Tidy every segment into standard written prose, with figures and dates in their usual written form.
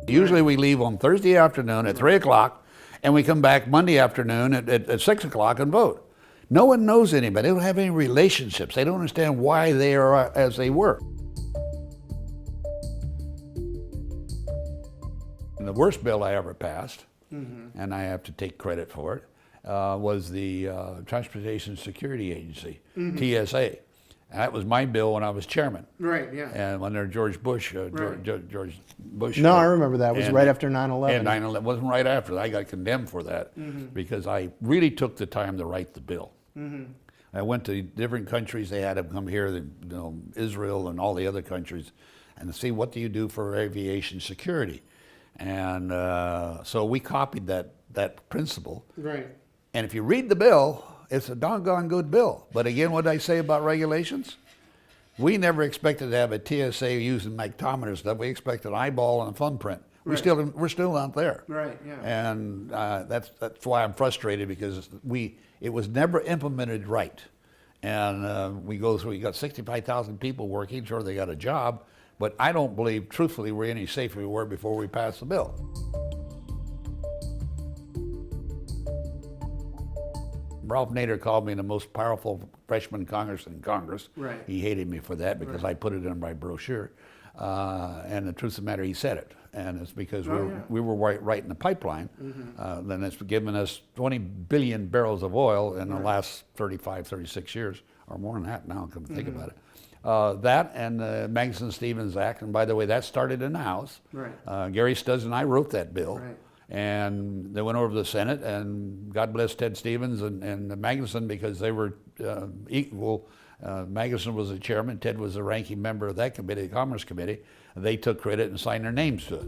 Usually we leave on Thursday afternoon at 3 o'clock, and we come back Monday afternoon at 6 o'clock and vote. No one knows anybody. They don't have any relationships. They don't understand why they are as they were. And the worst bill I ever passed, and I have to take credit for it, was the Transportation Security Agency, TSA. And that was my bill when I was chairman. Right, yeah. And under George Bush, George Bush. No, I remember that. It was right after 9/11. And 9/11 wasn't right after. I got condemned for that because I really took the time to write the bill. I went to different countries. They had them come here, Israel and all the other countries, and to see what do you do for aviation security. And so we copied that principle. Right. And if you read the bill, it's a doggone good bill. But again, what did I say about regulations? We never expected to have a TSA using mictometer stuff. We expected an eyeball and a thumbprint. We're still not there. Right. Yeah. And that's why I'm frustrated, because it was never implemented right. And we got 65,000 people working. Sure, they got a job, but I don't believe, truthfully, we're any safer we were before we passed the bill. Ralph Nader called me the most powerful freshman congressman in Congress. Right. He hated me for that because I put it in my brochure. And the truth of the matter, he said it. And it's because we were right in the pipeline. Then it's given us 20 billion barrels of oil in the last 35, 36 years, or more than that now, come to think about it. That and the Magnuson-Stevens Act, and by the way, that started in the House. Right. Gary Studs and I wrote that bill. Right. And they went over to the Senate, and God bless Ted Stevens and Magnuson, because they were equal. Magnuson was the chairman, Ted was the ranking member of that committee, the Commerce Committee. They took credit and signed their names to it.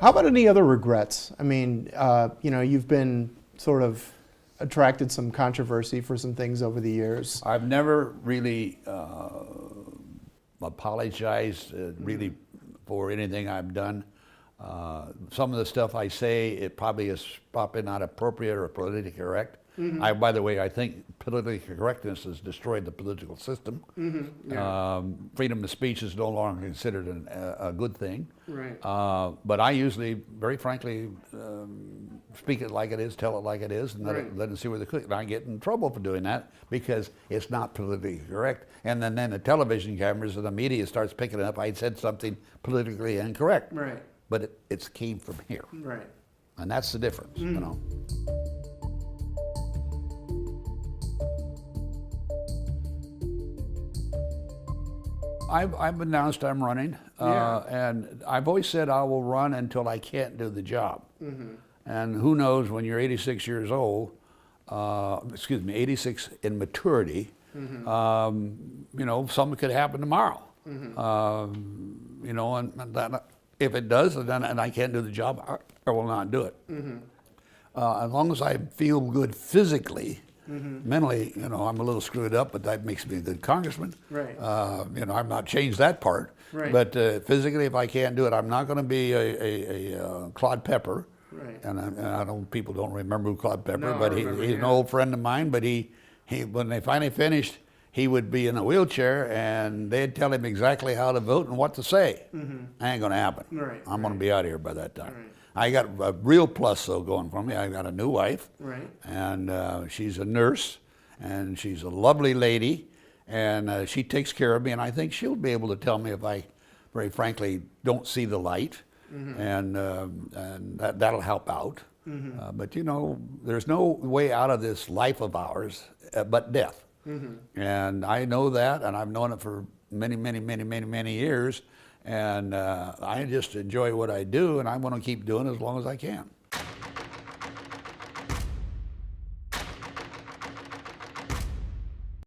How about any other regrets? I mean, you've been sort of attracted some controversy for some things over the years. I've never really apologized really for anything I've done. Some of the stuff I say, it probably is not appropriate or politically correct. By the way, I think politically correctness has destroyed the political system. Freedom of speech is no longer considered a good thing. Right. But I usually, very frankly, speak it like it is, tell it like it is, and let it see where the click. And I get in trouble for doing that because it's not politically correct. And then the television cameras and the media starts picking up I said something politically incorrect. Right. But it came from here. Right. And that's the difference, I've announced I'm running, and I've always said I will run until I can't do the job. And who knows, when you're 86 years old, 86 in maturity, something could happen tomorrow. And that, if it does, and I can't do the job, I will not do it. As long as I feel good physically, mentally, I'm a little screwed up, but that makes me a good congressman. Right. I've not changed that part. Right. But physically, if I can't do it, I'm not going to be a Claude Pepper. Right. And I don't. People don't remember who Claude Pepper, No, but I he's remember, an old friend of mine. But he when they finally finished, he would be in a wheelchair, and they'd tell him exactly how to vote and what to say. Ain't going to happen. Right. I'm going to be out of here by that time. Right. I got a real plus, though, going for me. I got a new wife, Right. and she's a nurse, and she's a lovely lady, and she takes care of me, and I think she'll be able to tell me if I, very frankly, don't see the light, and that'll help out. But there's no way out of this life of ours but death. And I know that, and I've known it for many years, and I just enjoy what I do, and I want to keep doing it as long as I can.